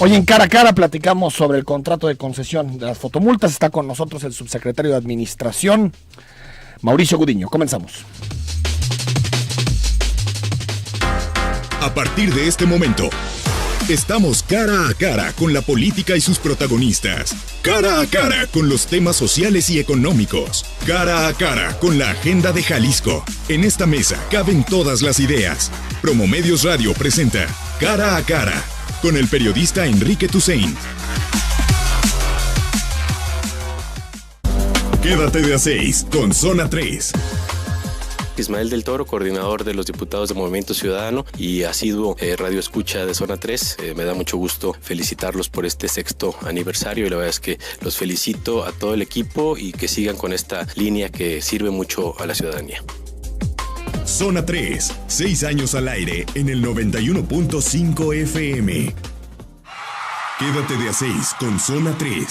Hoy en Cara a Cara platicamos sobre el contrato de concesión de las fotomultas. Está con nosotros el subsecretario de Administración, Mauricio Gudiño. Comenzamos. A partir de este momento, estamos cara a cara con la política y sus protagonistas. Cara a cara con los temas sociales y económicos. Cara a cara con la agenda de Jalisco. En esta mesa caben todas las ideas. Promomedios Radio presenta Cara a Cara con el periodista Enrique Tusain. Quédate de a 6 con Zona 3. Ismael del Toro, coordinador de los diputados de Movimiento Ciudadano y asiduo radio escucha de Zona 3. Me da mucho gusto felicitarlos por este 6º aniversario y la verdad es que los felicito a todo el equipo y que sigan con esta línea que sirve mucho a la ciudadanía. Zona 3, 6 años al aire en el 91.5 FM. Quédate de a 6 con Zona 3.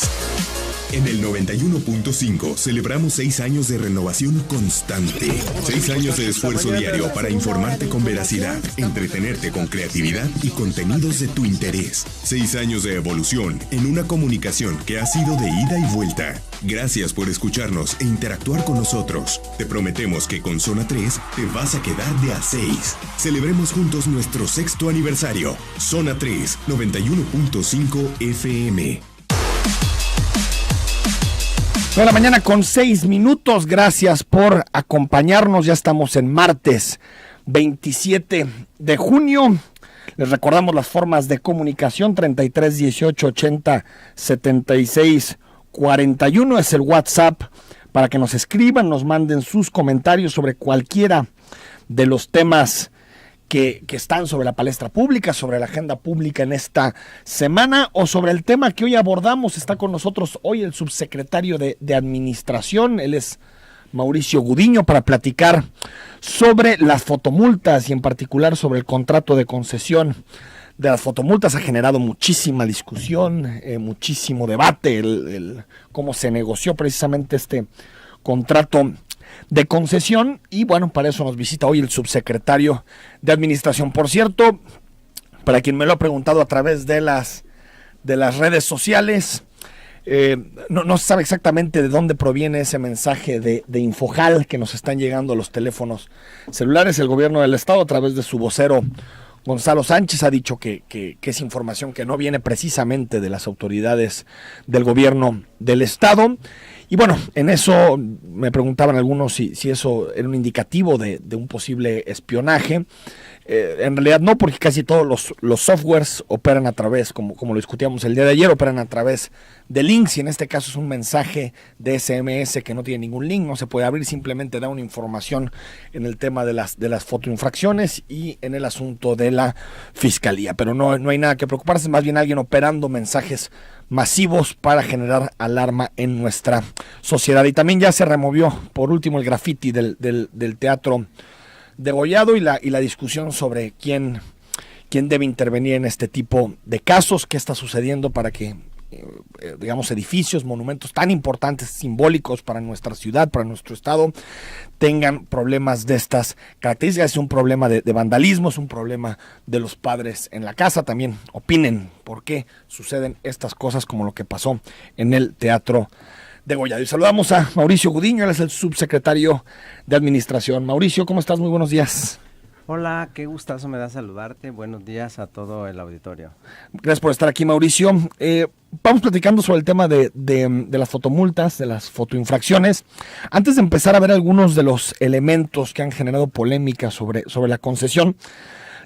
En el 91.5 celebramos 6 años de renovación constante. 6 años de esfuerzo diario para informarte con veracidad, entretenerte con creatividad y contenidos de tu interés. 6 años de evolución en una comunicación que ha sido de ida y vuelta. Gracias por escucharnos e interactuar con nosotros. Te prometemos que con Zona 3 te vas a quedar de a 6. Celebremos juntos nuestro 6º aniversario. Zona 3, 91.5 FM. 9 de la mañana con 6 minutos. Gracias por acompañarnos. Ya estamos en martes 27 de junio. Les recordamos las formas de comunicación: 33 18 80 76 41 es el WhatsApp para que nos escriban, nos manden sus comentarios sobre cualquiera de los temas que están sobre la palestra pública, sobre la agenda pública en esta semana o sobre el tema que hoy abordamos. Está con nosotros hoy el subsecretario de Administración, él es Mauricio Gudiño, para platicar sobre las fotomultas y en particular sobre el contrato de concesión de las fotomultas. Ha generado muchísima discusión, muchísimo debate, el cómo se negoció precisamente este contrato de concesión, y bueno, para eso nos visita hoy el subsecretario de Administración. Por cierto, para quien me lo ha preguntado a través de las redes sociales, no se sabe exactamente de dónde proviene ese mensaje de Infojal que nos están llegando a los teléfonos celulares. El gobierno del estado, a través de su vocero Gonzalo Sánchez, ha dicho que es información que no viene precisamente de las autoridades del gobierno del estado. Y bueno, en eso me preguntaban algunos si eso era un indicativo de un posible espionaje. En realidad no, porque casi todos los softwares operan a través, como lo discutíamos el día de ayer, operan a través de links, y en este caso es un mensaje de SMS que no tiene ningún link, no se puede abrir, simplemente da una información en el tema de las fotoinfracciones y en el asunto de la fiscalía. Pero no hay nada que preocuparse, más bien alguien operando mensajes masivos para generar alarma en nuestra sociedad. Y también ya se removió, por último, el graffiti del Teatro Degollado y la discusión sobre quién debe intervenir en este tipo de casos, qué está sucediendo para que digamos, edificios, monumentos tan importantes, simbólicos para nuestra ciudad, para nuestro estado, tengan problemas de estas características. Es un problema de vandalismo, es un problema de los padres en la casa. También opinen por qué suceden estas cosas como lo que pasó en el Teatro Degollado. Y saludamos a Mauricio Gudiño, él es el subsecretario de Administración. Mauricio, ¿cómo estás? Muy buenos días. Hola, qué gustazo me da saludarte. Buenos días a todo el auditorio. Gracias por estar aquí, Mauricio. Vamos platicando sobre el tema de las fotomultas, de las fotoinfracciones. Antes de empezar a ver algunos de los elementos que han generado polémica sobre la concesión,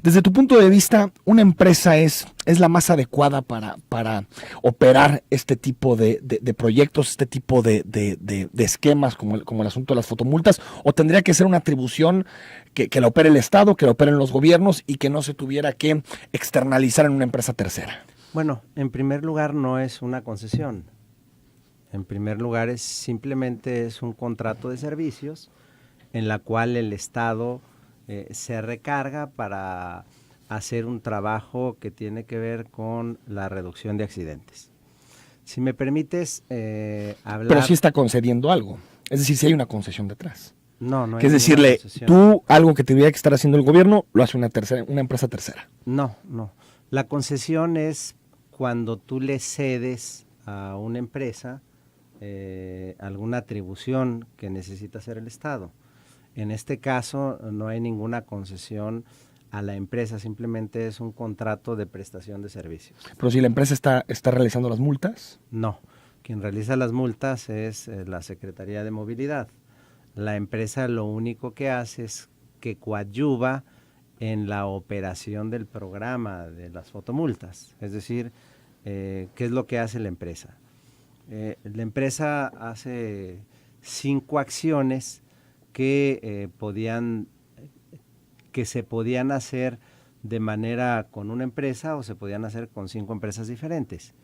desde tu punto de vista, ¿una empresa es la más adecuada para operar este tipo de proyectos, este tipo de esquemas como el asunto de las fotomultas? ¿O tendría que ser una atribución que la opere el Estado, que la operen los gobiernos y que no se tuviera que externalizar en una empresa tercera? Bueno, en primer lugar no es una concesión. En primer lugar simplemente es un contrato de servicios en la cual el Estado se recarga para hacer un trabajo que tiene que ver con la reducción de accidentes. Si me permites hablar... Pero sí está concediendo algo, es decir, si hay una concesión detrás. No que es decirle, tú algo que tendría que estar haciendo el gobierno, lo hace una empresa tercera. No. La concesión es cuando tú le cedes a una empresa alguna atribución que necesita hacer el Estado. En este caso no hay ninguna concesión a la empresa, simplemente es un contrato de prestación de servicios. Pero si la empresa está realizando las multas. No, quien realiza las multas es la Secretaría de Movilidad. La empresa lo único que hace es que coadyuva en la operación del programa de las fotomultas. Es decir, ¿qué es lo que hace la empresa? La empresa hace 5 acciones que se podían hacer de manera con una empresa o se podían hacer con 5 empresas diferentes.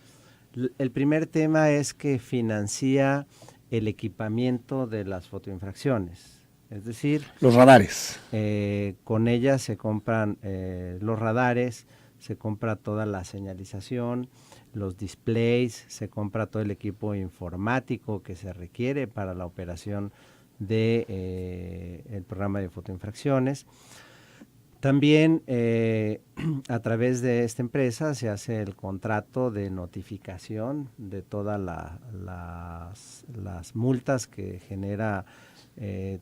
El primer tema es que financia el equipamiento de las fotoinfracciones, es decir, los radares. Con ellas se compran los radares, se compra toda la señalización, los displays, se compra todo el equipo informático que se requiere para la operación de el programa de fotoinfracciones. También a través de esta empresa se hace el contrato de notificación de todas las multas que genera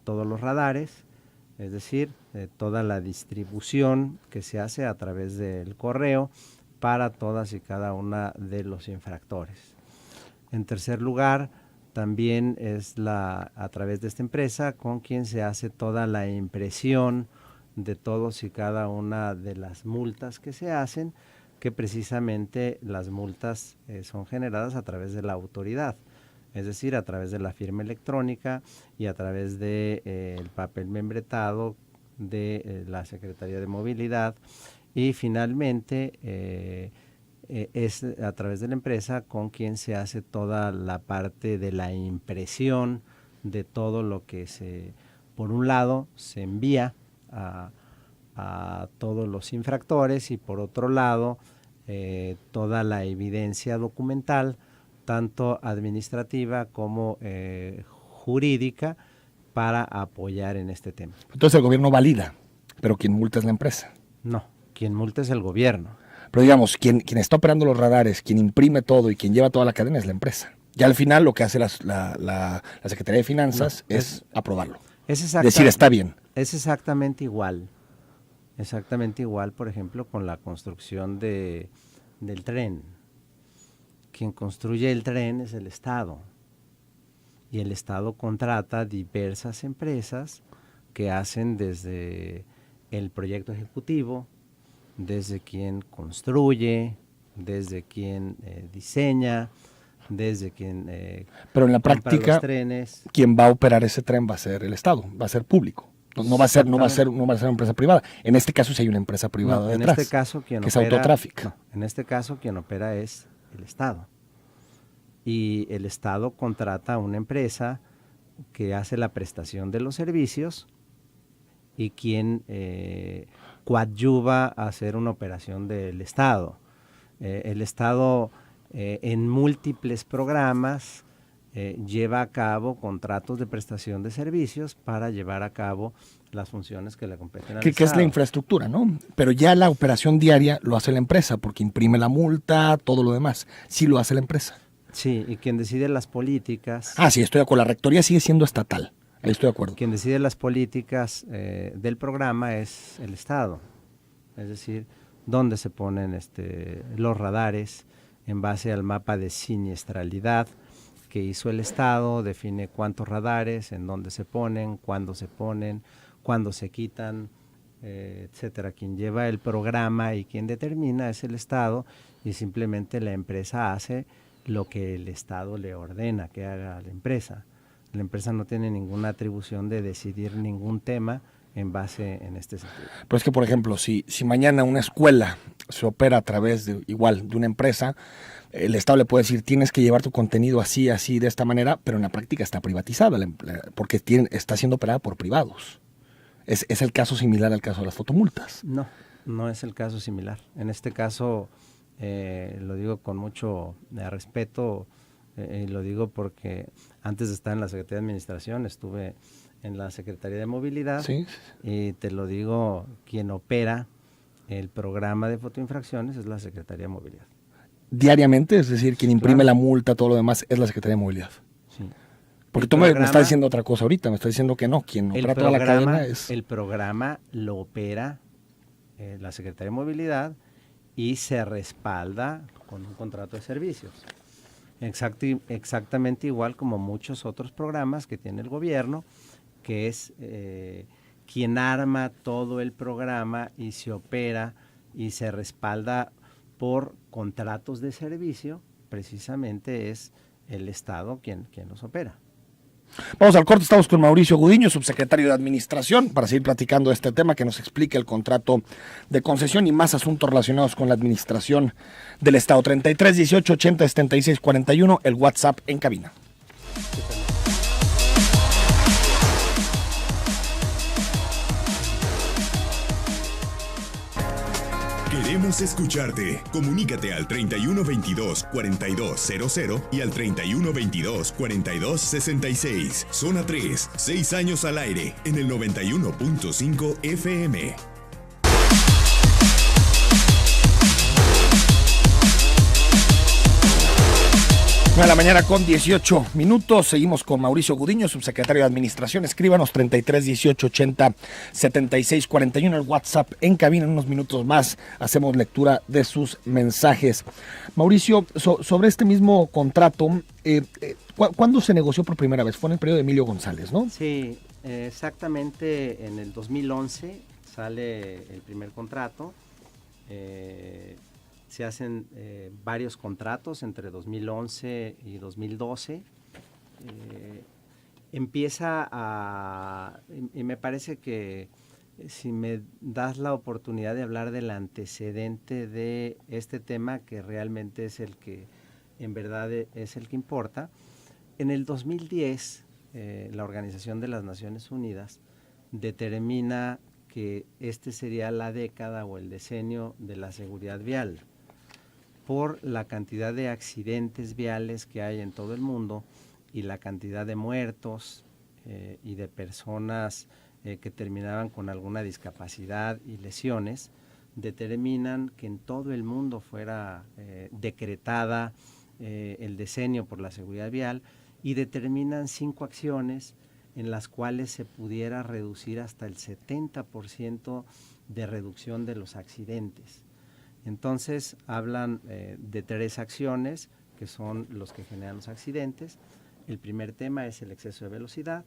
todos los radares, es decir, toda la distribución que se hace a través del correo para todas y cada una de los infractores. En tercer lugar, también es a través de esta empresa con quien se hace toda la impresión de todos y cada una de las multas que se hacen, que precisamente las multas son generadas a través de la autoridad, es decir, a través de la firma electrónica y a través de el papel membretado de la Secretaría de Movilidad, y finalmente es a través de la empresa con quien se hace toda la parte de la impresión de todo lo que por un lado se envía a todos los infractores y por otro lado toda la evidencia documental, tanto administrativa como jurídica, para apoyar en este tema. Entonces el gobierno valida, pero quien multa es la empresa. No, quien multa es el gobierno. Pero digamos, quien está operando los radares, quien imprime todo y quien lleva toda la cadena es la empresa. Ya al final lo que hace la Secretaría de Finanzas es aprobarlo. Decir, está bien. Es exactamente igual, por ejemplo, con la construcción del tren. Quien construye el tren es el Estado, y el Estado contrata diversas empresas que hacen desde el proyecto ejecutivo, desde quien construye, desde quien diseña, desde quien pero en la práctica los trenes. Quien va a operar ese tren va a ser el Estado, va a ser público. No va a ser una empresa privada. En este caso sí hay una empresa privada detrás. En este caso quien que opera, es Autotráfic. No, en este caso quien opera es el Estado. Y el Estado contrata a una empresa que hace la prestación de los servicios y quien coadyuva a hacer una operación del Estado. El Estado en múltiples programas lleva a cabo contratos de prestación de servicios para llevar a cabo las funciones que le competen al Estado. Que es la infraestructura, ¿no? Pero ya la operación diaria lo hace la empresa, porque imprime la multa, todo lo demás. Sí lo hace la empresa. Sí, y quien decide las políticas... Sí, estoy de acuerdo. La rectoría sigue siendo estatal. Ahí estoy de acuerdo. Quien decide las políticas del programa es el Estado. Es decir, dónde se ponen los radares en base al mapa de siniestralidad que hizo el Estado, define cuántos radares, en dónde se ponen, cuándo se quitan, etcétera. Quien lleva el programa y quien determina es el Estado, y simplemente la empresa hace lo que el Estado le ordena que haga a la empresa. La empresa no tiene ninguna atribución de decidir ningún tema en base en este sentido. Pero es que, por ejemplo, si mañana una escuela se opera a través de una empresa, el Estado le puede decir, tienes que llevar tu contenido así, de esta manera, pero en la práctica está privatizada, porque está siendo operada por privados. ¿Es el caso similar al caso de las fotomultas? No, no es el caso similar. En este caso, lo digo con mucho respeto, lo digo porque antes de estar en la Secretaría de Administración estuve en la Secretaría de Movilidad. Sí. Y te lo digo, quien opera el programa de fotoinfracciones es la Secretaría de Movilidad. diariamente, es decir, quien imprime la multa, todo lo demás, es la Secretaría de Movilidad. Sí. Porque tú me estás diciendo otra cosa ahorita, me estás diciendo que no, quien opera toda la cadena es... El programa lo opera la Secretaría de Movilidad y se respalda con un contrato de servicios. Exactamente igual como muchos otros programas que tiene el gobierno, que es quien arma todo el programa y se opera y se respalda por contratos de servicio, precisamente es el Estado quien los opera. Vamos al corte, estamos con Mauricio Gudiño, subsecretario de Administración, para seguir platicando de este tema, que nos explique el contrato de concesión y más asuntos relacionados con la administración del Estado. 33 18 80 76 41, el WhatsApp en cabina. Queremos escucharte. Comunícate al 3122-4200 y al 3122-4266. Zona 3, 6 años al aire en el 91.5 FM. A la mañana con 18 minutos, seguimos con Mauricio Gudiño, subsecretario de Administración. Escríbanos 33 18 80 76 41, el WhatsApp en cabina. En unos minutos más hacemos lectura de sus mensajes. Mauricio, sobre este mismo contrato, ¿cuándo se negoció por primera vez? Fue en el periodo de Emilio González, ¿no? Sí, exactamente en el 2011 sale el primer contrato. Se hacen varios contratos entre 2011 y 2012. Y me parece que si me das la oportunidad de hablar del antecedente de este tema, que realmente es el que en verdad es el que importa, en el 2010 la Organización de las Naciones Unidas determina que este sería la década o el decenio de la seguridad vial, por la cantidad de accidentes viales que hay en todo el mundo y la cantidad de muertos y de personas que terminaban con alguna discapacidad y lesiones, determinan que en todo el mundo fuera decretada el decenio por la seguridad vial y determinan 5 acciones en las cuales se pudiera reducir hasta el 70% de reducción de los accidentes. Entonces hablan de 3 acciones que son los que generan los accidentes. El primer tema es el exceso de velocidad,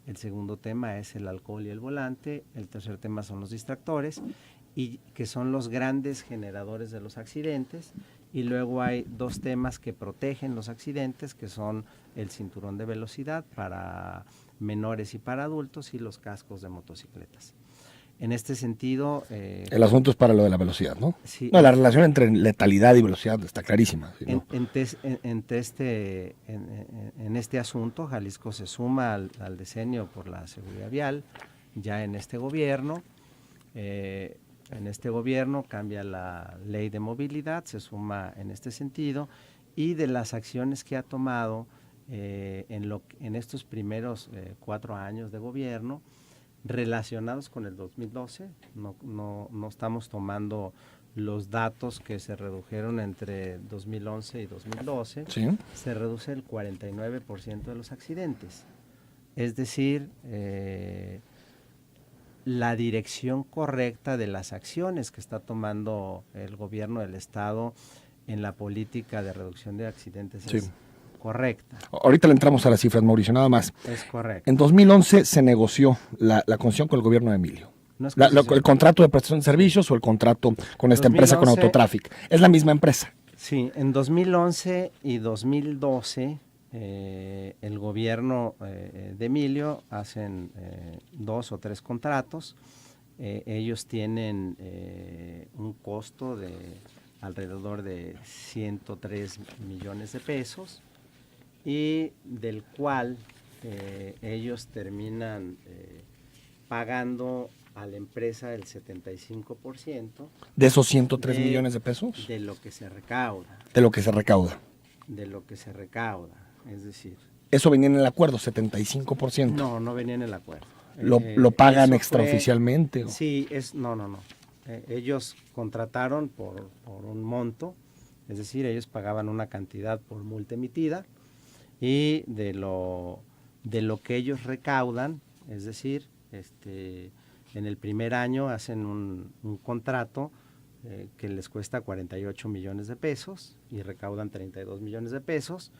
el segundo tema es el alcohol y el volante, el tercer tema son los distractores, y que son los grandes generadores de los accidentes, y luego hay 2 temas que protegen los accidentes, que son el cinturón de velocidad para menores y para adultos y los cascos de motocicletas. En este sentido... el asunto es para lo de la velocidad, ¿no? Sí. No, la relación entre letalidad y velocidad está clarísima. ¿Sí, no? En este asunto, Jalisco se suma al decenio por la seguridad vial, ya en este gobierno. En este gobierno cambia la ley de movilidad, se suma en este sentido, y de las acciones que ha tomado en estos primeros 4 años de gobierno, relacionados con el 2012, no estamos tomando los datos que se redujeron entre 2011 y 2012, ¿sí? Se reduce el 49% de los accidentes. Es decir, la dirección correcta de las acciones que está tomando el gobierno del Estado en la política de reducción de accidentes sí. Es correcta. Ahorita le entramos a las cifras, Mauricio, nada más. Es correcto. En 2011 se negoció la concesión con el gobierno de Emilio. No es ¿El contrato de prestación de servicios o el contrato con esta 2011, empresa, con Autotráfic? Es la misma empresa. Sí, en 2011 y 2012 el gobierno de Emilio hacen 2 o 3 contratos. Ellos tienen un costo de alrededor de 103 millones de pesos y del cual ellos terminan pagando a la empresa el 75%. ¿De esos 103 millones de pesos? De lo que se recauda. De lo que se recauda. De lo que se recauda, es decir. ¿Eso venía en el acuerdo, 75%? No venía en el acuerdo. ¿Lo pagan extraoficialmente? Sí, no. Ellos contrataron por un monto Es decir, ellos pagaban una cantidad por multa emitida y de lo que ellos recaudan, es decir, en el primer año hacen un contrato que les cuesta 48 millones de pesos y recaudan 32 millones de pesos.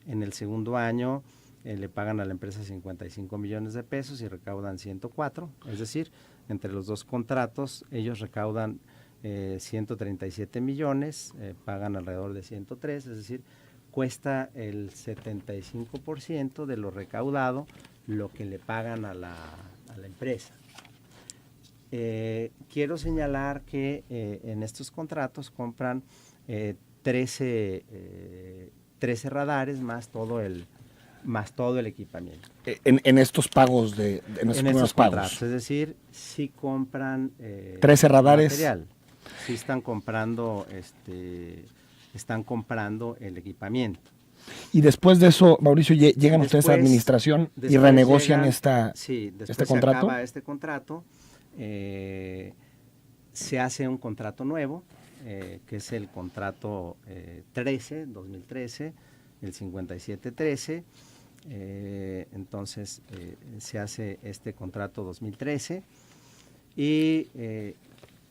En el segundo año le pagan a la empresa 55 millones de pesos y recaudan 104, es decir, entre los dos contratos ellos recaudan 137 millones, pagan alrededor de 103, es decir, cuesta el 75% de lo recaudado lo que le pagan a la empresa. Quiero señalar que en estos contratos compran 13 radares más todo el equipamiento. En estos pagos en estos primeros pagos. Es decir, si compran 13 radares. Material, si están comprando el equipamiento. Y después de eso, Mauricio, llegan ustedes a la administración y renegocian este contrato. Se acaba este contrato, se hace un contrato nuevo, que es el contrato 2013, el 5713. Entonces se hace este contrato 2013 y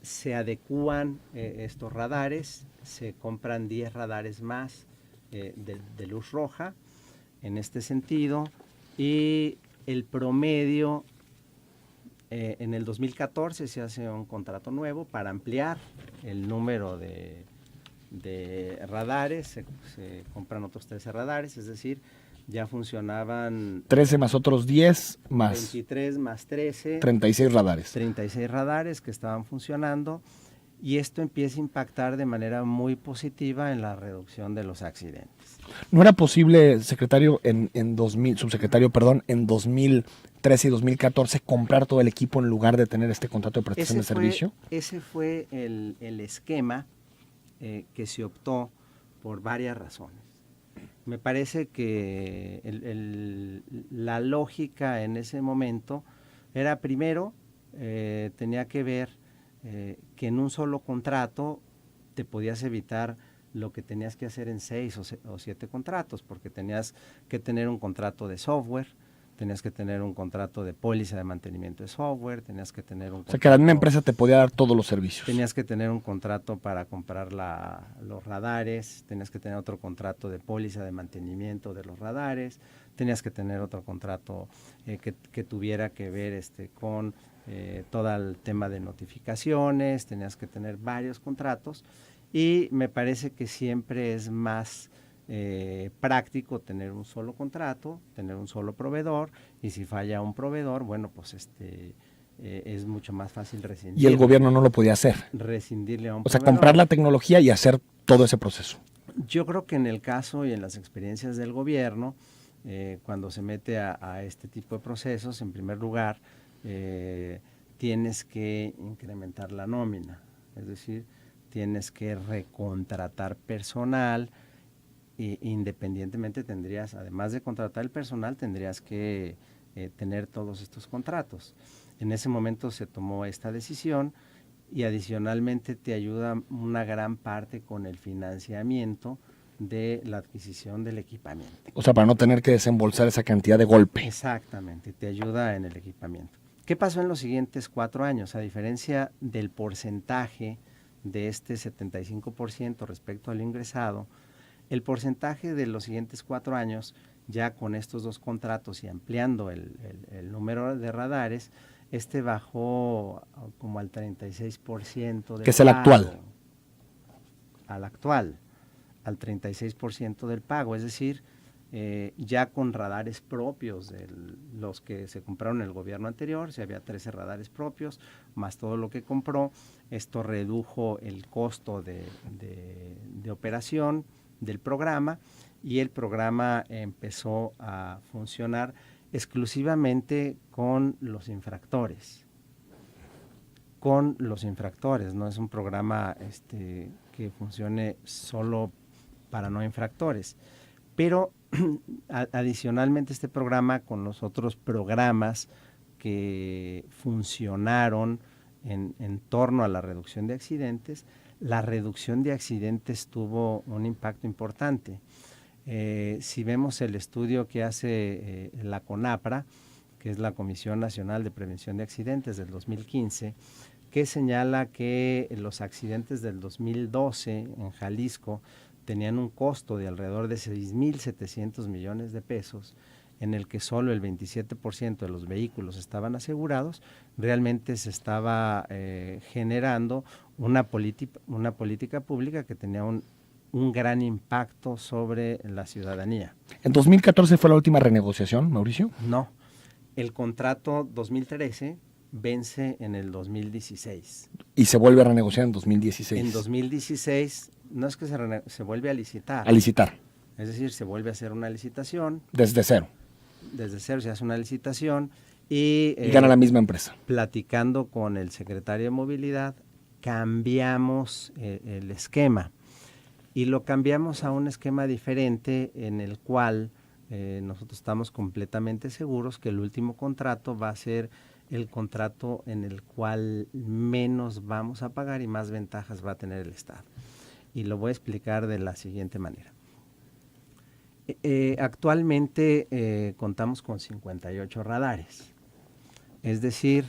se adecúan estos radares, se compran 10 radares más de luz roja en este sentido, y el promedio en el 2014 se hace un contrato nuevo para ampliar el número de radares, se compran otros 13 radares, es decir, ya funcionaban 13 más otros 10 más 23 más 13, 36 radares. 36 radares que estaban funcionando, y esto empieza a impactar de manera muy positiva en la reducción de los accidentes. ¿No era posible, secretario, subsecretario, en 2013 y 2014 comprar todo el equipo en lugar de tener este contrato de prestación de servicio? Ese fue el esquema que se optó por varias razones. Me parece que la lógica en ese momento era, primero, tenía que ver que en un solo contrato te podías evitar lo que tenías que hacer en 6 o 7 contratos, porque tenías que tener un contrato de software, tenías que tener un contrato de póliza de mantenimiento de software, tenías que tener un contrato... O sea, que la misma empresa te podía dar todos los servicios. Tenías que tener un contrato para comprar los radares, tenías que tener otro contrato de póliza de mantenimiento de los radares, tenías que tener otro contrato que tuviera que ver con todo el tema de notificaciones, tenías que tener varios contratos, y me parece que siempre es más práctico tener un solo contrato, tener un solo proveedor, y si falla un proveedor, bueno, pues es mucho más fácil rescindir. Y el gobierno no lo podía hacer. Rescindirle a un proveedor. O sea, proveedor. comprar la tecnología y hacer todo ese proceso. Yo creo que en el caso y en las experiencias del gobierno, cuando se mete a este tipo de procesos, en primer lugar, tienes que incrementar la nómina, es decir, tienes que recontratar personal, e independientemente tendrías, además de contratar el personal, tendrías que tener todos estos contratos. En ese momento se tomó esta decisión, y adicionalmente te ayuda una gran parte con el financiamiento de la adquisición del equipamiento. O sea, para no tener que desembolsar esa cantidad de golpe. Exactamente, te ayuda en el equipamiento. ¿Qué pasó en los siguientes 4 años? A diferencia del porcentaje de este 75% respecto al ingresado, el porcentaje de los siguientes 4 años, ya con estos 2 contratos y ampliando el número de radares, bajó como al 36% del que es el pago, actual. Al 36% del pago, es decir, ya con radares propios de los que se compraron en el gobierno anterior, si había 13 radares propios, más todo lo que compró, esto redujo el costo de operación del programa, y el programa empezó a funcionar exclusivamente con los infractores. No es un programa que funcione solo para no infractores. Pero adicionalmente este programa, con los otros programas que funcionaron en torno a la reducción de accidentes, la reducción de accidentes tuvo un impacto importante. Si vemos el estudio que hace la CONAPRA, que es la Comisión Nacional de Prevención de Accidentes del 2015, que señala que los accidentes del 2012 en Jalisco tenían un costo de alrededor de 6.700 millones de pesos, en el que solo el 27% de los vehículos estaban asegurados. Realmente se estaba generando una política pública que tenía un gran impacto sobre la ciudadanía. ¿En 2014 fue la última renegociación, Mauricio? No, el contrato 2013 vence en el 2016. Y se vuelve a renegociar en 2016. En 2016 no es que se vuelve a licitar. A licitar. Es decir, se vuelve a hacer una licitación. Desde cero. Desde cero se hace una licitación y gana la misma empresa. Platicando con el secretario de Movilidad, cambiamos el esquema y lo cambiamos a un esquema diferente en el cual nosotros estamos completamente seguros que el último contrato va a ser el contrato en el cual menos vamos a pagar y más ventajas va a tener el Estado. Y lo voy a explicar de la siguiente manera. Actualmente contamos con 58 radares, es decir,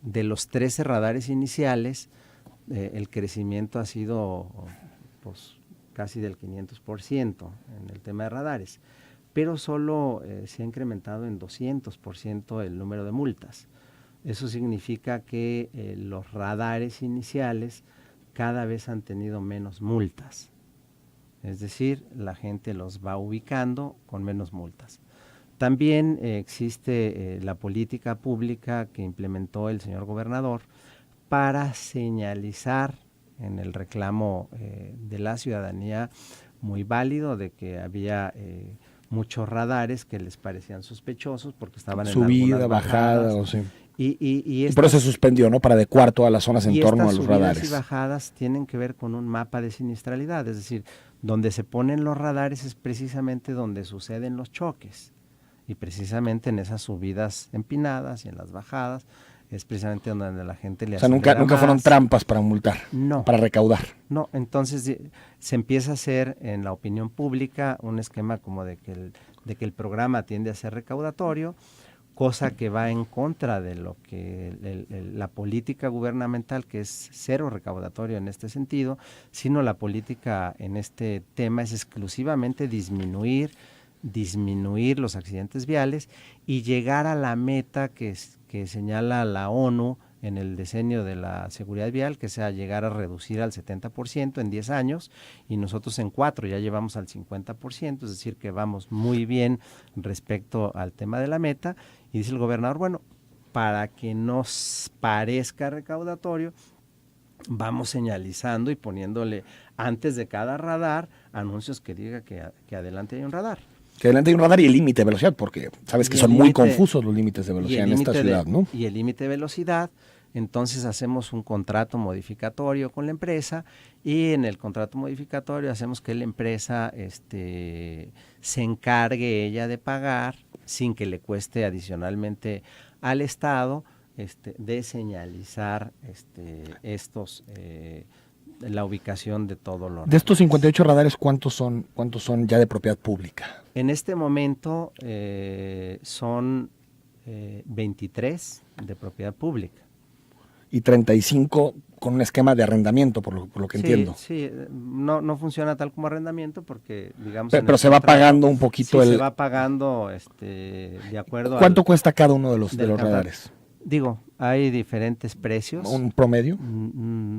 de los 13 radares iniciales, el crecimiento ha sido pues, casi del 500% en el tema de radares, pero solo se ha incrementado en 200% el número de multas. Eso significa que los radares iniciales cada vez han tenido menos multas. Es decir, la gente los va ubicando con menos multas. También existe la política pública que implementó el señor gobernador para señalizar en el reclamo de la ciudadanía muy válido de que había muchos radares que les parecían sospechosos porque estaban en subida, bajada, o sí. Y por eso se suspendió, ¿no? Para adecuar todas las zonas en torno a los radares. Y estas subidas y bajadas tienen que ver con un mapa de siniestralidad, es decir, donde se ponen los radares es precisamente donde suceden los choques y precisamente en esas subidas empinadas y en las bajadas es precisamente donde la gente le acelera. O sea, nunca fueron trampas para multar, no, para recaudar. No, entonces se empieza a hacer en la opinión pública un esquema como de que el programa tiende a ser recaudatorio, cosa que va en contra de lo que la política gubernamental, que es cero recaudatorio en este sentido, sino la política en este tema es exclusivamente disminuir los accidentes viales y llegar a la meta que señala la ONU en el diseño de la seguridad vial, que sea llegar a reducir al 70% en 10 años, y nosotros en 4 ya llevamos al 50%, es decir, que vamos muy bien respecto al tema de la meta. Y dice el gobernador, bueno, para que nos parezca recaudatorio, vamos señalizando y poniéndole antes de cada radar anuncios que diga que adelante hay un radar. Que adelante hay un radar y el límite de velocidad, porque sabes que son muy confusos los límites de velocidad en esta ciudad, ¿no? Y el límite de velocidad, entonces hacemos un contrato modificatorio con la empresa y en el contrato modificatorio hacemos que la empresa se encargue ella de pagar sin que le cueste adicionalmente al Estado de señalizar la ubicación de todos los radares. De estos 58 radares, ¿cuántos son ya de propiedad pública? En este momento son 23 de propiedad pública. Y 35 con un esquema de arrendamiento, por lo que entiendo. Sí, no funciona tal como arrendamiento porque, digamos... Pero se va pagando un poquito se va pagando de acuerdo. ¿Cuánto cuesta cada uno de los radares? Digo, hay diferentes precios. ¿Un promedio?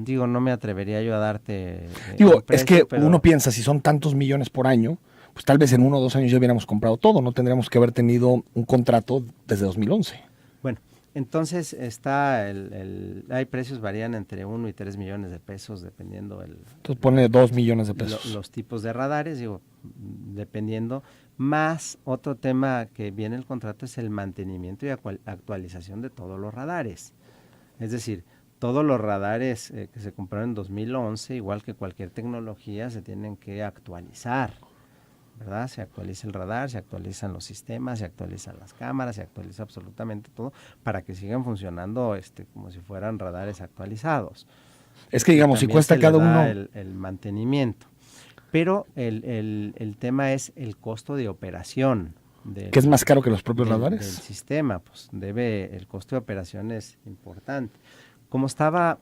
Digo, no me atrevería yo a darte un precio, es que uno piensa, si son tantos millones por año, pues tal vez en 1 o 2 años ya hubiéramos comprado todo, no tendríamos que haber tenido un contrato desde 2011. Bueno, entonces hay precios varían entre 1 y 3 millones de pesos dependiendo entonces pone 2 millones de pesos. Los tipos de radares, digo, dependiendo. Más otro tema que viene en el contrato es el mantenimiento y actualización de todos los radares. Es decir, todos los radares que se compraron en 2011, igual que cualquier tecnología, se tienen que actualizar, ¿verdad? Se actualiza el radar, se actualizan los sistemas, se actualizan las cámaras, se actualiza absolutamente todo para que sigan funcionando como si fueran radares actualizados. Es que digamos, si También cuesta se cada le da uno... el mantenimiento. Pero el tema es el costo de operación. ¿Que es más caro que los propios radares? Del sistema, pues el costo de operación es importante. Como estaba,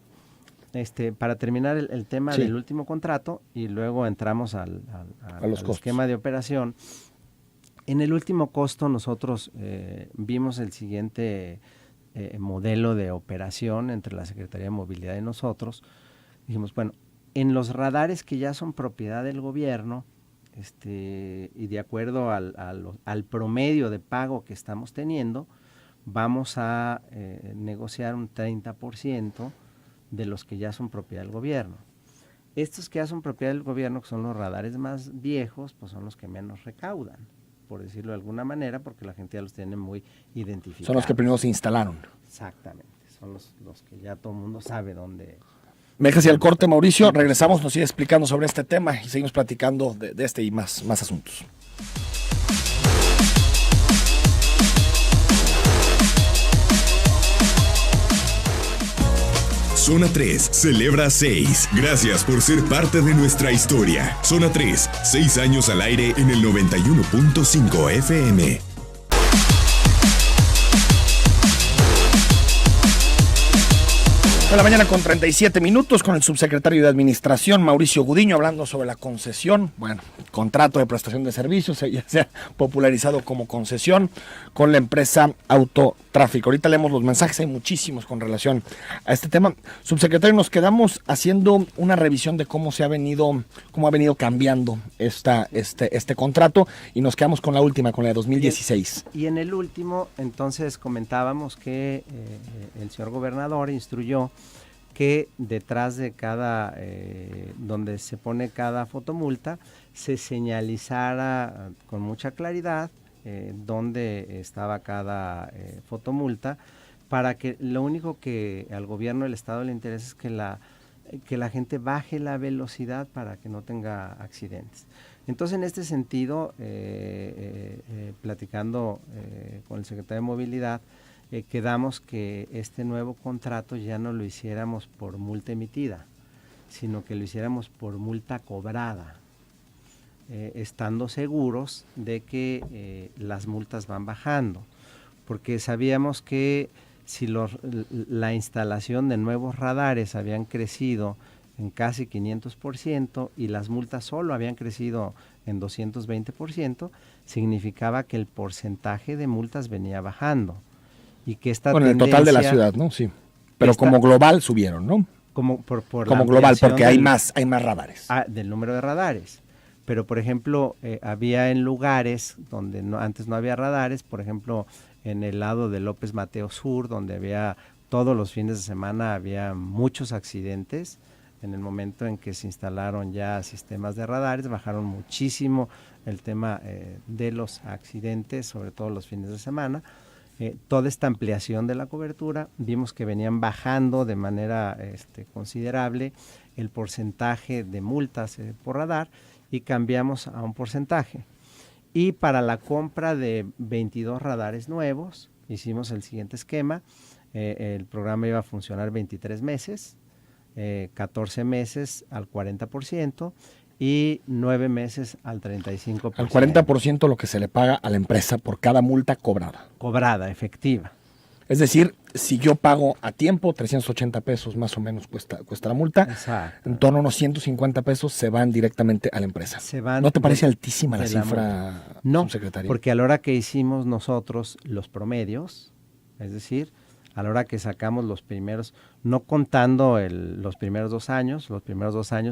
para terminar el tema Sí. del último contrato y luego entramos al costos. esquema de operación, en el último costo nosotros vimos el siguiente modelo de operación entre la Secretaría de Movilidad y nosotros. Dijimos, bueno, en los radares que ya son propiedad del gobierno, y de acuerdo al promedio de pago que estamos teniendo, vamos a negociar un 30% de los que ya son propiedad del gobierno. Estos que ya son propiedad del gobierno, que son los radares más viejos, pues son los que menos recaudan, por decirlo de alguna manera, porque la gente ya los tiene muy identificados. Son los que primero se instalaron. Exactamente, son los que ya todo el mundo sabe dónde. Me dejas ir al corte, Mauricio. Regresamos, nos sigue explicando sobre este tema y seguimos platicando de este y más asuntos. Zona 3 celebra 6. Gracias por ser parte de nuestra historia. Zona 3, 6 años al aire en el 91.5 FM. De la mañana con 37 minutos con el subsecretario de Administración, Mauricio Gudiño, hablando sobre la concesión, contrato de prestación de servicios, ya se ha popularizado como concesión con la empresa Autotráfico. Ahorita leemos los mensajes, hay muchísimos con relación a este tema. Subsecretario, nos quedamos haciendo una revisión de cómo ha venido cambiando este contrato y nos quedamos con la última, con la de 2016. Y en el último, entonces comentábamos que el señor gobernador instruyó que detrás de cada, donde se pone cada fotomulta, se señalizara con mucha claridad dónde estaba cada fotomulta, para que lo único que al gobierno del estado le interesa es que la gente baje la velocidad para que no tenga accidentes. Entonces, en este sentido, platicando con el secretario de Movilidad, quedamos que este nuevo contrato ya no lo hiciéramos por multa emitida, sino que lo hiciéramos por multa cobrada, estando seguros de que las multas van bajando, porque sabíamos que si la instalación de nuevos radares habían crecido en casi 500% y las multas solo habían crecido en 220%, significaba que el porcentaje de multas venía bajando. Y que esta el total de la ciudad, ¿no? Sí. Pero como global subieron, ¿no? Como global, porque hay más radares. Del número de radares. Pero, por ejemplo, había en lugares donde antes no había radares, por ejemplo, en el lado de López Mateo Sur, donde había todos los fines de semana había muchos accidentes. En el momento en que se instalaron ya sistemas de radares, bajaron muchísimo el tema de los accidentes, sobre todo los fines de semana. Toda esta ampliación de la cobertura, vimos que venían bajando de manera considerable el porcentaje de multas por radar y cambiamos a un porcentaje. Y para la compra de 22 radares nuevos, hicimos el siguiente esquema. El programa iba a funcionar 23 meses, 14 meses al 40%, y 9 meses al 35%. Al 40% lo que se le paga a la empresa por cada multa cobrada. Cobrada, efectiva. Es decir, si yo pago a tiempo, 380 pesos más o menos cuesta la multa. Exacto. En torno a unos 150 pesos se van directamente a la empresa. ¿No te parece altísima la cifra, no, subsecretario? Porque a la hora que hicimos nosotros los promedios, es decir, a la hora que sacamos los primeros, no contando los primeros 2 años,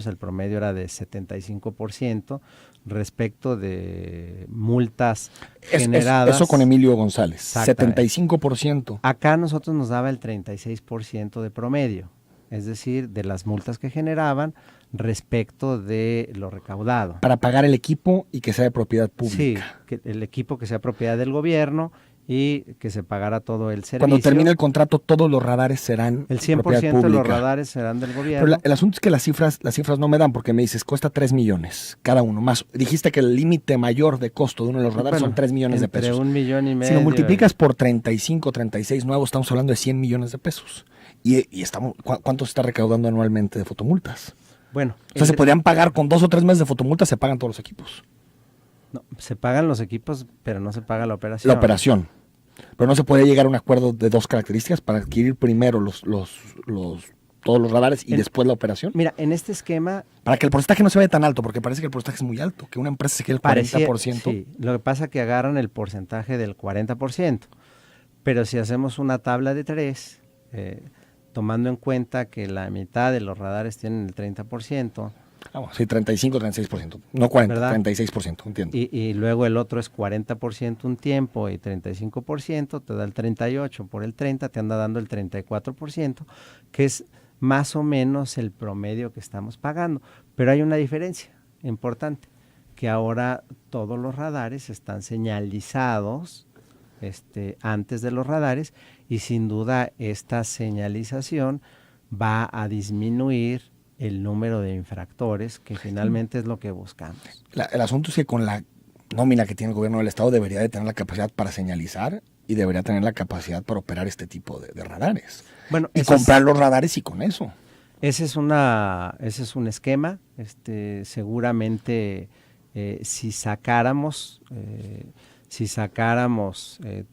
el promedio era de 75% respecto de multas generadas. Eso con Emilio González, 75%. Acá a nosotros nos daba el 36% de promedio, es decir, de las multas que generaban respecto de lo recaudado. Para pagar el equipo y que sea de propiedad pública. Sí, que el equipo que sea propiedad del gobierno y que se pagara todo el servicio. Cuando termine el contrato, todos los radares serán el 100% de los radares serán del gobierno. Pero el asunto es que las cifras no me dan, porque me dices, cuesta 3 millones cada uno más. Dijiste que el límite mayor de costo de uno de los radares son 3 millones de pesos. Entre 1,5 millones. Si lo multiplicas por 35, 36 nuevos, estamos hablando de 100 millones de pesos. Y estamos, ¿cuánto se está recaudando anualmente de fotomultas? Bueno. O sea, se podrían pagar con 2 o 3 meses de fotomultas, se pagan todos los equipos. No, se pagan los equipos, pero no se paga la operación. La operación. Pero no se puede llegar a un acuerdo de 2 características para adquirir primero todos los radares y después la operación. Mira, en este esquema... Para que el porcentaje no se vea tan alto, porque parece que el porcentaje es muy alto, que una empresa se quede el 40%. Sí, lo que pasa es que agarran el porcentaje del 40%, pero si hacemos una tabla de 3, tomando en cuenta que la mitad de los radares tienen el 30%... sí, 35, 36%, no 40, ¿verdad? 36%, entiendo. Y luego el otro es 40% un tiempo y 35%, te da el 38%, por el 30% te anda dando el 34%, que es más o menos el promedio que estamos pagando. Pero hay una diferencia importante, que ahora todos los radares están señalizados antes de los radares, y sin duda esta señalización va a disminuir el número de infractores, que finalmente es lo que buscamos. El asunto es que con la nómina que tiene el gobierno del estado debería de tener la capacidad para señalizar y debería tener la capacidad para operar este tipo de radares. Bueno, y comprar los radares y con eso. Ese es un esquema. Seguramente si sacáramos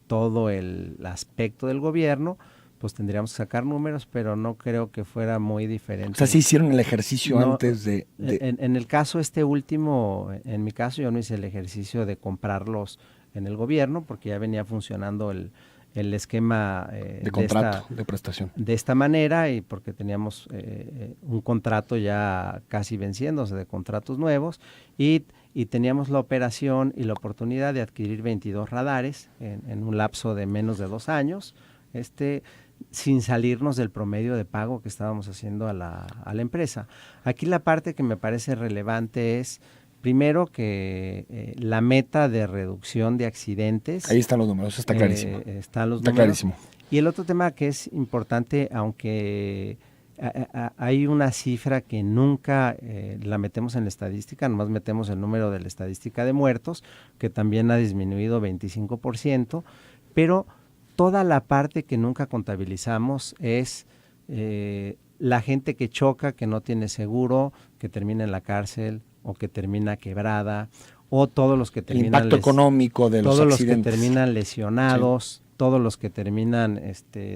todo el aspecto del gobierno, pues tendríamos que sacar números, pero no creo que fuera muy diferente. O sea, ¿sí hicieron el ejercicio antes de...? En el caso último, en mi caso yo no hice el ejercicio de comprarlos en el gobierno, porque ya venía funcionando el esquema de contrato, de prestación. De esta manera, y porque teníamos un contrato ya casi venciéndose de contratos nuevos, y teníamos la operación y la oportunidad de adquirir 22 radares en un lapso de menos de 2 años, sin salirnos del promedio de pago que estábamos haciendo a la empresa. Aquí la parte que me parece relevante es, primero, que la meta de reducción de accidentes... Ahí están los números, está clarísimo. Está clarísimo. Y el otro tema que es importante, aunque hay una cifra que nunca la metemos en la estadística, nomás metemos el número de la estadística de muertos, que también ha disminuido 25%, pero... toda la parte que nunca contabilizamos es la gente que choca, que no tiene seguro, que termina en la cárcel o que termina quebrada, o todos los que terminan... El impacto económico de los accidentes. Todos los que terminan lesionados, sí. Todos los que terminan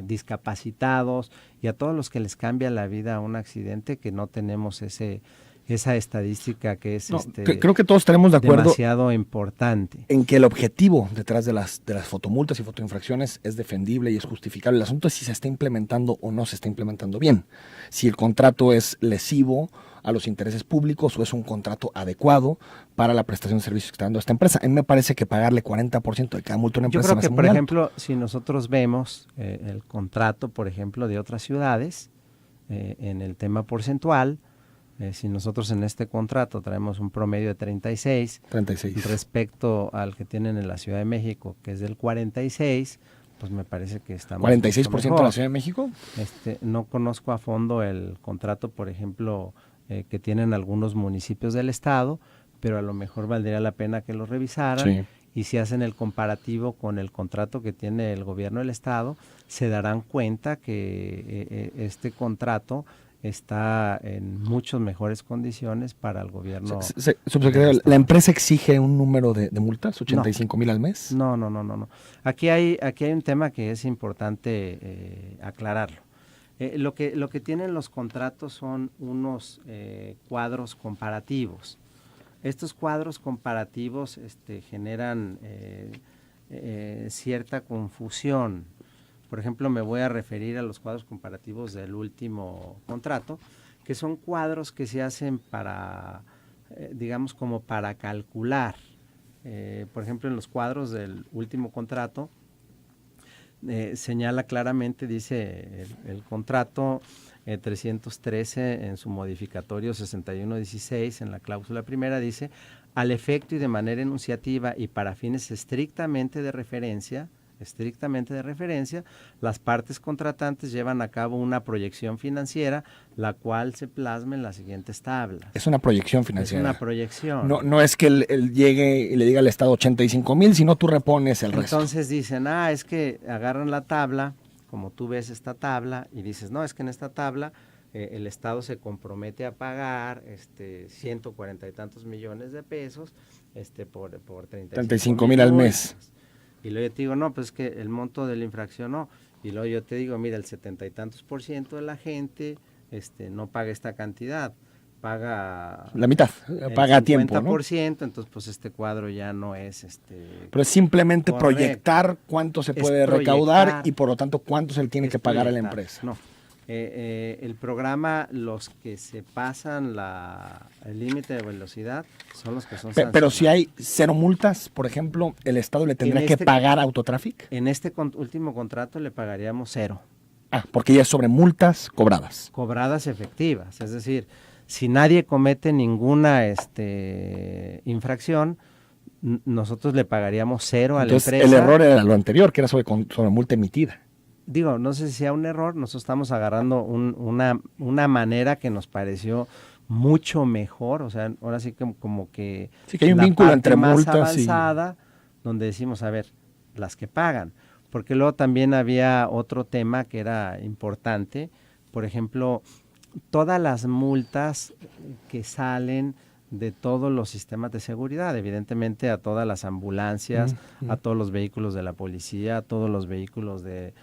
discapacitados, y a todos los que les cambia la vida a un accidente, que no tenemos esa estadística que es creo que todos estaremos de acuerdo demasiado importante en que el objetivo detrás de las fotomultas y fotoinfracciones es defendible y es justificable. El asunto es si se está implementando o no se está implementando bien, si el contrato es lesivo a los intereses públicos o es un contrato adecuado para la prestación de servicios que está dando esta empresa. A mí me parece que pagarle 40% de cada multa a una empresa... Yo creo que, por ejemplo, si nosotros vemos el contrato, por ejemplo, de otras ciudades, en el tema porcentual, si nosotros en este contrato traemos un promedio de 36 respecto al que tienen en la Ciudad de México, que es del 46, pues me parece que estamos... ¿46% de la Ciudad de México? No conozco a fondo el contrato, por ejemplo, que tienen algunos municipios del estado, pero a lo mejor valdría la pena que lo revisaran. Sí. Y si hacen el comparativo con el contrato que tiene el gobierno del estado, se darán cuenta que este contrato está en muchas mejores condiciones para el gobierno. Subsecretario, ¿la empresa exige un número de multas, 85,000 al mes? No. Aquí hay un tema que es importante aclararlo. Lo que tienen los contratos son unos cuadros comparativos. Estos cuadros comparativos generan cierta confusión. Por ejemplo, me voy a referir a los cuadros comparativos del último contrato, que son cuadros que se hacen para, digamos, como para calcular. Por ejemplo, en los cuadros del último contrato, señala claramente, dice el contrato 313 en su modificatorio 6116, en la cláusula primera, dice: al efecto y de manera enunciativa y para fines estrictamente de referencia, estrictamente de referencia. Las partes contratantes llevan a cabo una proyección financiera, la cual se plasma en las siguientes tablas. Es una proyección financiera. Es una proyección. No es que él llegue y le diga al Estado 85,000, sino tú repones el resto. Entonces dicen, es que agarran la tabla, como tú ves esta tabla, y dices, no, es que en esta tabla el Estado se compromete a pagar 140 y tantos millones de pesos por 35,000 al mes. Y luego yo te digo, no, pues es que el monto de la infracción no. Y luego yo te digo, mira, el 70 y tantos % de la gente no paga esta cantidad, paga la mitad, paga a tiempo, ¿no? 50%, entonces pues este cuadro ya no es Pero es simplemente correcto. Proyectar cuánto se puede recaudar y por lo tanto cuánto se le tiene que pagar a la empresa. No. El programa, los que se pasan el límite de velocidad son los que son sancionados. Pero si hay 0 multas, por ejemplo, ¿el Estado le tendría que pagar a Autotráfic? En este último contrato le pagaríamos 0. Porque ya es sobre multas cobradas. Cobradas efectivas, es decir, si nadie comete ninguna infracción, nosotros le pagaríamos 0 a la empresa. El error era lo anterior, que era sobre multa emitida. Digo, no sé si sea un error, nosotros estamos agarrando una manera que nos pareció mucho mejor, o sea, ahora sí que como que... Sí, que hay un vínculo entre más multas avanzada, donde decimos, a ver, las que pagan, porque luego también había otro tema que era importante, por ejemplo, todas las multas que salen de todos los sistemas de seguridad, evidentemente a todas las ambulancias, a todos los vehículos de la policía, a todos los vehículos de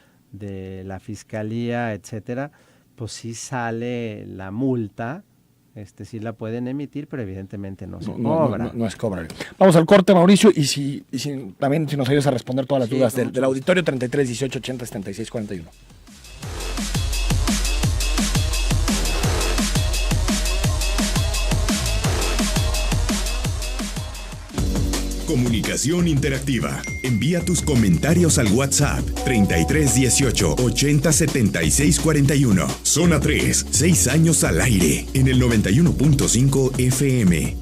la fiscalía, etcétera, pues sí sale la multa, sí la pueden emitir, pero evidentemente no se cobra. No es cobrable. Vamos al corte, Mauricio, y también si nos ayudas a responder todas las dudas del auditorio. 33 18 80 76 41. Comunicación interactiva. Envía tus comentarios al WhatsApp 33 18 80 76 41. Zona 3, 6 años al aire en el 91.5 FM.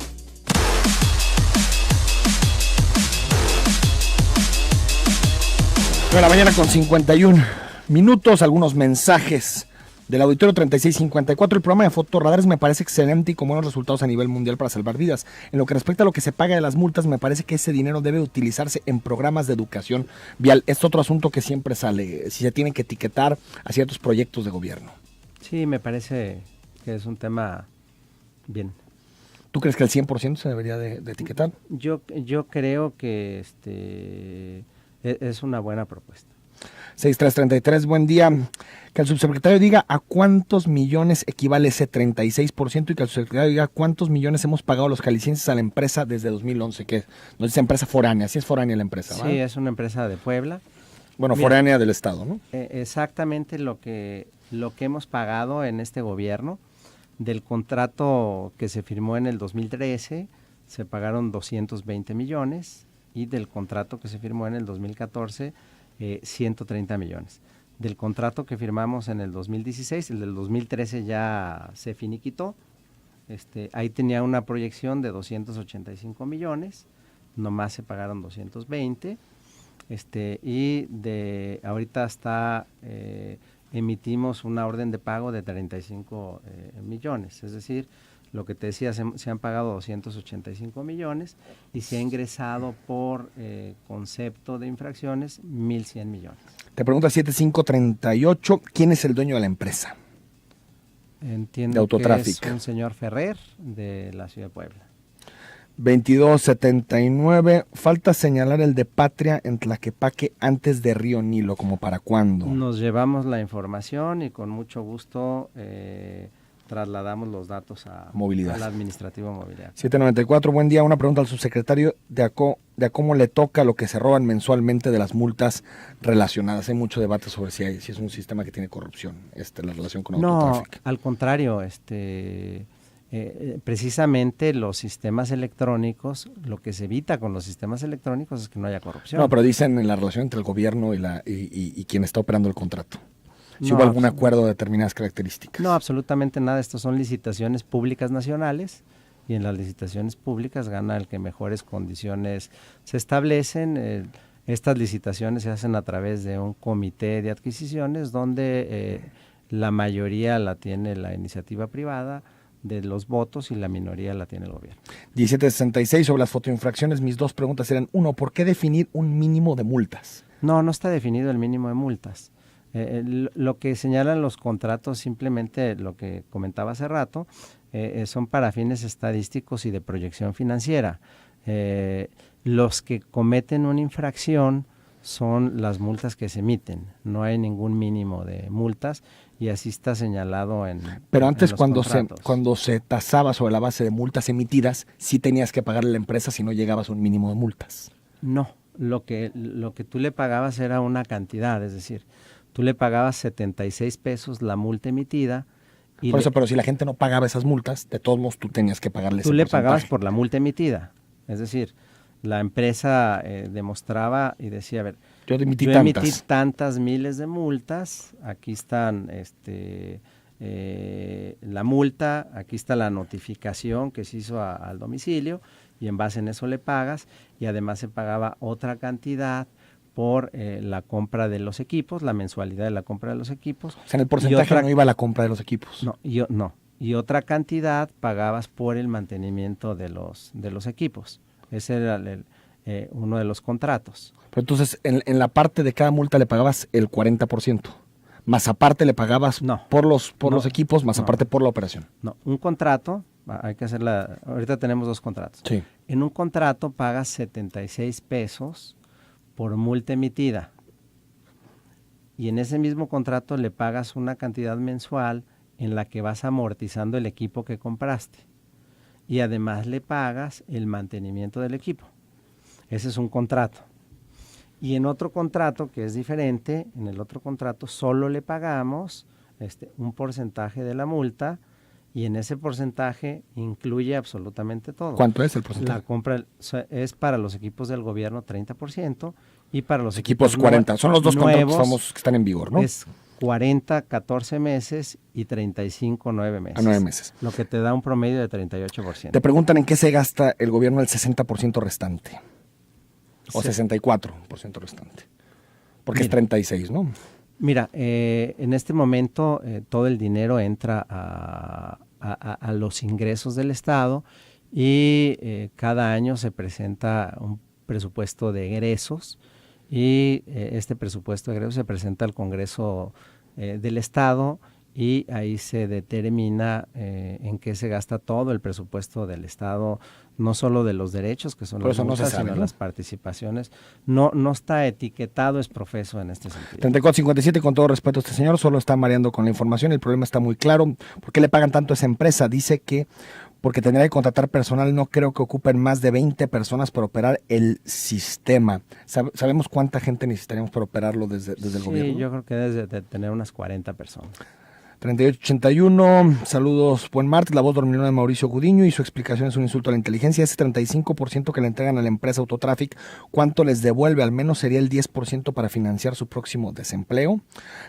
De la mañana con 51 minutos, algunos mensajes del auditorio 3654. El programa de fotorradares me parece excelente y con buenos resultados a nivel mundial para salvar vidas. En lo que respecta a lo que se paga de las multas, me parece que ese dinero debe utilizarse en programas de educación vial. Es otro asunto que siempre sale, si se tiene que etiquetar a ciertos proyectos de gobierno. Sí, me parece que es un tema bien. ¿Tú crees que el 100% se debería de etiquetar? Yo creo que es una buena propuesta. 6333, buen día. Que el subsecretario diga a cuántos millones equivale ese 36% y que el subsecretario diga cuántos millones hemos pagado los jaliscienses a la empresa desde 2011, que no es empresa foránea, sí es foránea la empresa, ¿verdad? Sí, es una empresa de Puebla. Bueno, foránea del Estado, ¿no? Exactamente lo que hemos pagado en este gobierno. Del contrato que se firmó en el 2013 se pagaron 220 millones y del contrato que se firmó en el 2014 130 millones. Del contrato que firmamos en el 2016, el del 2013 ya se finiquitó, ahí tenía una proyección de 285 millones, nomás se pagaron 220, y ahorita emitimos una orden de pago de 35 millones, es decir, lo que te decía, se han pagado 285 millones y se ha ingresado por concepto de infracciones 1.100 millones. Te pregunta 7538, ¿quién es el dueño de la empresa? Entiendo que es un señor Ferrer de la ciudad de Puebla. 2279, falta señalar el de Patria en Tlaquepaque antes de Río Nilo, ¿como para cuándo? Nos llevamos la información y con mucho gusto trasladamos los datos al administrativo mobiliario. 794, buen día. Una pregunta al subsecretario de a cómo le toca lo que se roban mensualmente de las multas relacionadas. Hay mucho debate sobre si es un sistema que tiene corrupción, la relación con Autotráfic. No, al contrario, precisamente los sistemas electrónicos, lo que se evita con los sistemas electrónicos es que no haya corrupción. No, pero dicen en la relación entre el gobierno y quien está operando el contrato. Si hubo algún acuerdo de determinadas características. No, absolutamente nada. Estos son licitaciones públicas nacionales y en las licitaciones públicas gana el que mejores condiciones se establecen. Estas licitaciones se hacen a través de un comité de adquisiciones donde la mayoría la tiene la iniciativa privada de los votos y la minoría la tiene el gobierno. 1766 sobre las fotoinfracciones. Mis dos preguntas eran, uno, ¿por qué definir un mínimo de multas? No está definido el mínimo de multas. Lo que señalan los contratos, simplemente lo que comentaba hace rato, son para fines estadísticos y de proyección financiera. Los que cometen una infracción son las multas que se emiten. No hay ningún mínimo de multas y así está señalado en Pero antes, en los contratos. cuando se tasaba sobre la base de multas emitidas, sí tenías que pagarle a la empresa si no llegabas a un mínimo de multas. No, lo que tú le pagabas era una cantidad, es decir, tú le pagabas 76 pesos la multa emitida. Y Por eso, pero si la gente no pagaba esas multas, de todos modos tú tenías que pagarle ese tú le porcentaje. pagabas por la multa emitida. Es decir, la empresa demostraba y decía, a ver, yo emití tantas miles de multas, aquí están la multa, aquí está la notificación que se hizo al domicilio y en base en eso le pagas y además se pagaba otra cantidad por la compra de los equipos, la mensualidad de la compra de los equipos. O sea, en el porcentaje no iba la compra de los equipos. No. Y otra cantidad pagabas por el mantenimiento de los equipos. Ese era uno de los contratos. Pero entonces, en la parte de cada multa le pagabas el 40%. Más aparte le pagabas por los equipos, más aparte por la operación. No, un contrato, hay que hacerla, ahorita tenemos dos contratos. Sí. En un contrato pagas 76 pesos por multa emitida. Y en ese mismo contrato le pagas una cantidad mensual en la que vas amortizando el equipo que compraste. Y además le pagas el mantenimiento del equipo. Ese es un contrato. Y en otro contrato que es diferente, en el otro contrato solo le pagamos un porcentaje de la multa y en ese porcentaje incluye absolutamente todo. ¿Cuánto es el porcentaje? La compra es para los equipos del gobierno 30% y para los equipos 40%. Son los dos contratos famosos que están en vigor, ¿no? Es 40, 14 meses y 35, 9 meses. A 9 meses. Lo que te da un promedio de 38%. Te preguntan en qué se gasta el gobierno el 60% restante. O 64% restante. Porque es 36, ¿no? Mira, en este momento todo el dinero entra a los ingresos del Estado y cada año se presenta un presupuesto de egresos y este presupuesto de egresos se presenta al Congreso del Estado y ahí se determina en qué se gasta todo el presupuesto del Estado, no solo de los derechos, que son las multas, sino las participaciones. No está etiquetado, es profeso en este sentido. 3457, con todo respeto a este señor, solo está mareando con la información, el problema está muy claro. ¿Por qué le pagan tanto a esa empresa? Dice que porque tendría que contratar personal, no creo que ocupen más de 20 personas para operar el sistema. ¿Sabemos cuánta gente necesitaríamos para operarlo desde el gobierno? Sí, yo creo que debe de tener unas 40 personas. 3881, saludos, buen martes, la voz dormilona de Mauricio Gudiño y su explicación es un insulto a la inteligencia. Ese 35% que le entregan a la empresa Autotraffic, ¿cuánto les devuelve? Al menos sería el 10% para financiar su próximo desempleo.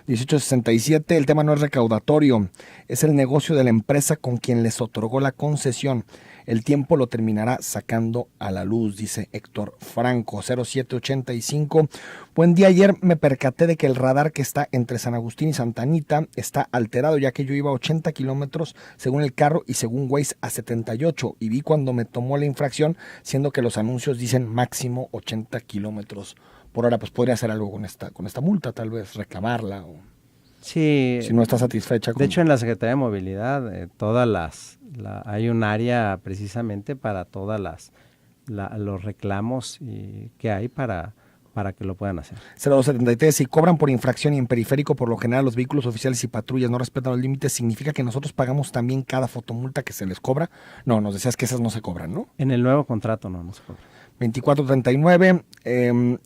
1867, el tema no es recaudatorio, es el negocio de la empresa con quien les otorgó la concesión. El tiempo lo terminará sacando a la luz, dice Héctor Franco. 0785, buen día, ayer me percaté de que el radar que está entre San Agustín y Santa Anita está alterado, ya que yo iba a 80 kilómetros según el carro y según Waze a 78, y vi cuando me tomó la infracción, siendo que los anuncios dicen máximo 80 kilómetros por hora. Pues podría hacer algo con esta multa, tal vez reclamarla o... Sí, si no está satisfecha. De hecho, en la Secretaría de Movilidad hay un área precisamente para todas los reclamos que hay para que lo puedan hacer. 0273, si cobran por infracción y en periférico, por lo general los vehículos oficiales y patrullas no respetan los límites, ¿significa que nosotros pagamos también cada fotomulta que se les cobra? No, nos decías que esas no se cobran, ¿no? En el nuevo contrato no se cobra. 2439,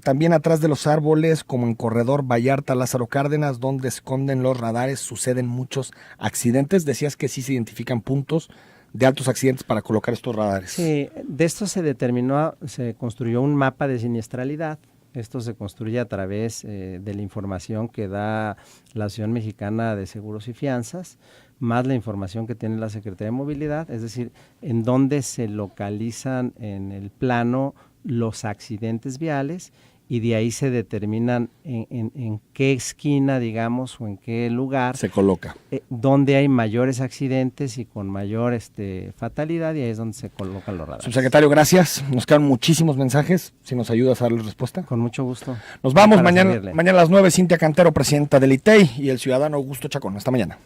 también atrás de los árboles, como en Corredor Vallarta, Lázaro Cárdenas, donde esconden los radares, suceden muchos accidentes. Decías que sí se identifican puntos de altos accidentes para colocar estos radares. Sí, de esto se construyó un mapa de siniestralidad. Esto se construye a través de la información que da la Asociación Mexicana de Seguros y Fianzas, más la información que tiene la Secretaría de Movilidad, es decir, en dónde se localizan en el plano los accidentes viales y de ahí se determinan en qué esquina, digamos, o en qué lugar se coloca. Donde hay mayores accidentes y con mayor fatalidad, y ahí es donde se colocan los radares. Subsecretario, gracias. Nos quedan muchísimos mensajes. Si nos ayudas a darles respuesta. Con mucho gusto. Nos vamos mañana a las 9. Cintia Cantero, presidenta del ITEI, y el ciudadano Augusto Chacón. Hasta mañana.